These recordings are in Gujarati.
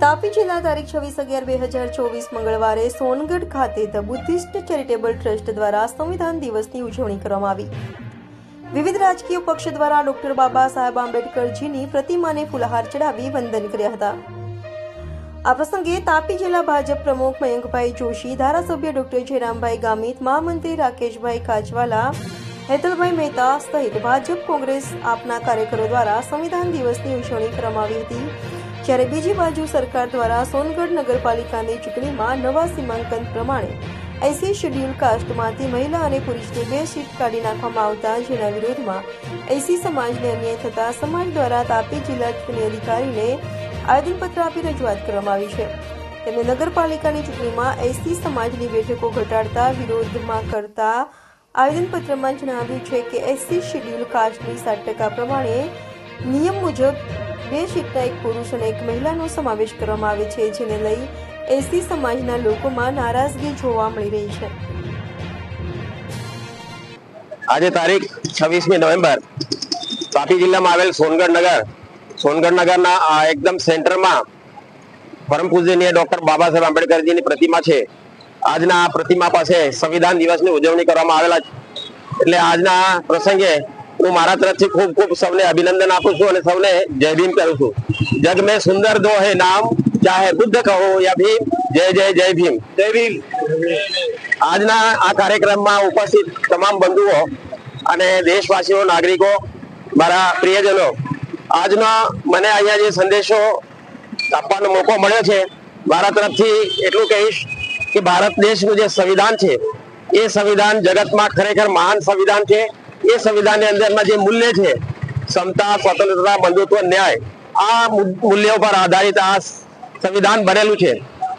તાપી જિલ્લા તારીખ 26/11/2024 મંગળવારે સોનગઢ ખાતે ધ બુદ્ધિસ્ટ ચેરિટેબલ ટ્રસ્ટ દ્વારા સંવિધાન દિવસની ઉજવણી કરવામાં આવી। વિવિધ રાજકીય પક્ષ દ્વારા ડોક્ટર બાબા સાહેબ આંબેડકરજીની પ્રતિમાને ફૂલહાર ચડાવી વંદન કર્યા હતા। આ પ્રસંગે તાપી જિલ્લા ભાજપ પ્રમુખ મયંકભાઈ જોશી, ધારાસભ્ય ડોક્ટર જયરામભાઈ ગામિત, મહામંત્રી રાકેશભાઈ કાચવાલા, હેતલભાઈ મહેતા સહિત ભાજપ, કોંગ્રેસ, આપના કાર્યકરો દ્વારા સંવિધાન દિવસની ઉજવણી કરવામાં આવી હતી। જ્યારે બીજી બાજુ સરકાર દ્વારા સોનગઢ નગરપાલિકાની ચૂંટણીમાં નવા સીમાંકન પ્રમાણે એસસી શેડ્યુલ કાસ્ટમાંથી મહિલા અને પુરુષની 2 સીટ કાઢી નાખવામાં આવતા જેના વિરોધમાં એસસી સમાજને અન્યાય થતા સમાજ દ્વારા તાપી જિલ્લા ચૂંટણી અધિકારીને આવેદનપત્ર આપી રજૂઆત કરવામાં આવી છે। તેમણે નગરપાલિકાની ચૂંટણીમાં એસસી સમાજની બેઠકો ઘટાડતા વિરોધમાં કરતા આવેદનપત્રમાં જણાવ્યું છે કે એસસી શેડ્યુલ કાસ્ટની 7% પ્રમાણે નિયમ મુજબ 2 સીટના એક પુરુષ અને એક મહિલાનો સમાવેશ કરવામાં આવે છે, જેને લઈ એસસી સમાજના લોકોમાં નારાજગી જોવા મળી રહી છે। આજે તારીખ 26મી નવેમ્બર તાપી જિલ્લામાં આવેલ સોનગઢ નગરના એકદમ સેન્ટરમાં પરમ પૂજનીય ડોક્ટર બાબા સાહેબ આંબેડકરજીની પ્રતિમા છે। આજના આ પ્રતિમા પાસે સંવિધાન દિવસની ઉજવણી કરવામાં આવેલા છે। એટલે આજના પ્રસંગે હું મારા તરફથી ખૂબ ખૂબ સૌને અભિનંદન આપું છું અને સૌને જય ભીમ કરું છું। જગ में सुंदर दो है नाम, चाहे बुद्ध कहो या भीम, जय जय जय भीम, जय भीम। આજના આ કાર્યક્રમમાં ઉપસ્થિત તમામ બંધુઓ અને દેશવાસીઓ, નાગરિકો, મારા પ્રિયજનો, આજનો મને અહીંયા જે સંદેશો આપવાનો મોકો મળ્યો છે, મારા તરફથી એટલું કહીશ કે ભારત દેશનું જે સંવિધાન છે એ સંવિધાન જગતમાં ખરેખર મહાન સંવિધાન છે। એ સંવિધાનની અંદરના જે મૂલ્ય છે, સમતા, સ્વતંત્રતા, બંધુત્વ, ન્યાય, આ મૂલ્યો પર આધારિત આ સંવિધાન બનેલું છે।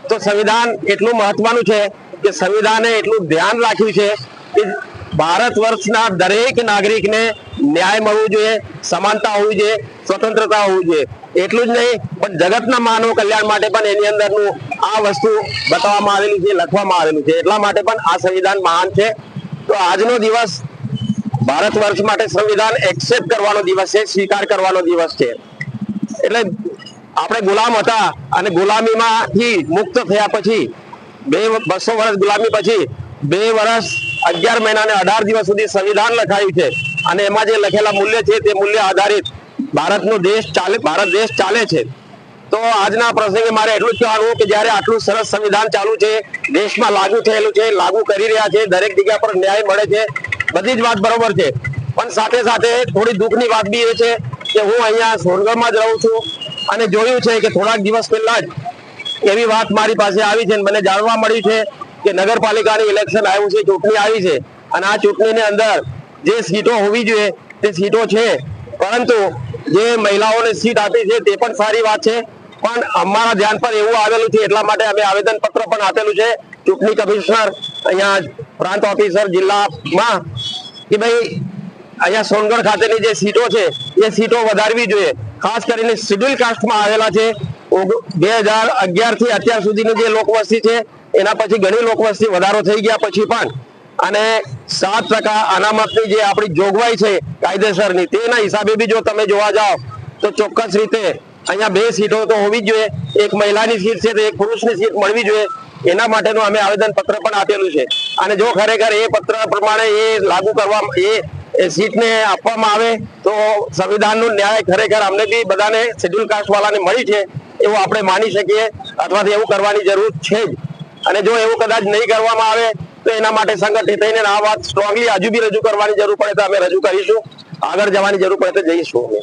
તો સંવિધાન એટલું મહત્વનું છે કે સંવિધાને એટલું ધ્યાન રાખ્યું છે કે ભારત વર્ષના દરેક નાગરિકને ન્યાય મળવું જોઈએ, સમાનતા હોવી જોઈએ, સ્વતંત્રતા હોવી જોઈએ। એટલું જ નહીં પણ જગતના માનવ કલ્યાણ માટે પણ એની અંદરનું આ વસ્તુ બતાવવામાં આવેલી છે, લખવામાં આવેલું છે। એટલા માટે પણ આ સંવિધાન મહાન છે। તો આજનો દિવસ ભારત વર્ષ માટે સંવિધાન એક્સેપ્ટ કરવાનો દિવસ છે, સ્વીકાર કરવાનો દિવસ છે। એટલે આપણે ગુલામ હતા અને ગુલામીમાંથી મુક્ત થયા પછી 200 વર્ષ ગુલામી પછી 2 વર્ષ 11 મહિના અને 18 દિવસ સુધી સંવિધાન લખાયું છે અને એમાં જે લખેલા મૂલ્ય છે તે મૂલ્ય આધારિત ભારત દેશ ચાલે છે। તો આજના પ્રસંગે મારે એટલું જ કહેવાનું કે જ્યારે આટલું સરસ સંવિધાન ચાલુ છે, દેશમાં લાગુ થયેલું છે, લાગુ કરી રહ્યા છે, દરેક જગ્યા પર ન્યાય મળે છે, બધી જ વાત બરોબર છે, પણ સાથે સાથે થોડી દુઃખની વાત બી એ છે કે હું અહીંયા સોનગઢમાં જ રહું છું અને જોયું છે કે થોડાક દિવસ પહેલા જ એવી વાત મારી પાસે આવી છે, મને જાણવા મળ્યું છે કે નગરપાલિકાની ઇલેક્શન આવ્યું છે, ચૂંટણી આવી છે અને આ ચૂંટણીની અંદર જે સીટો હોવી જોઈએ તે સીટો છે, પરંતુ જે મહિલાઓને સીટ આપી છે તે પણ સારી વાત છે, પણ અમારા ધ્યાન પર એવું આવેલું છે એટલા માટે અમે આવેદન પત્ર પણ આપેલું છે ચૂંટણી કમિશનર, અહીંયા પ્રાંત ઓફિસર જિલ્લામાં કે ભાઈ અહીંયા સોનગઢ ખાતેની જે સીટો છે એ સીટો વધારવી જોઈએ। ખાસ કરીને શેડ્યુલ કાસ્ટમાં આવેલા છે 2011 થી અત્યાર સુધીની જે લોકવસ્તી છે એના પછી ઘણી લોકવસ્તી વધારો થઈ ગયા પછી પણ અને 7% અનામતની જે આપણી જોગવાઈ છે કાયદેસરની, તેના હિસાબે બી જો તમે જોવા જાઓ તો ચોક્કસ રીતે અહીંયા 2 સીટો તો હોવી જ જોઈએ, એક મહિલાની સીટ છે તો એક પુરુષની સીટ મળવી જોઈએ। એના માટેનું અમે આવેદન પત્ર પણ આપેલું છે અને જો ખરેખર એ પત્ર પ્રમાણે એ લાગુ કરવામાં એ સીટને આપવામાં આવે તો સંવિધાનનું ન્યાય ખરેખર અમને બી બધાને શેડ્યુલ કાસ્ટ વાળાને મળી છે એવું આપણે માની શકીએ, અથવા તો એવું કરવાની જરૂર છે જ। અને જો એવું કદાચ નહીં કરવામાં આવે તો એના માટે સંગઠિત થઈને આ વાત સ્ટ્રોંગલી હજુ બી રજૂ કરવાની જરૂર પડે તો અમે રજૂ કરીશું, આગળ જવાની જરૂર પડે તો જઈશું અમે।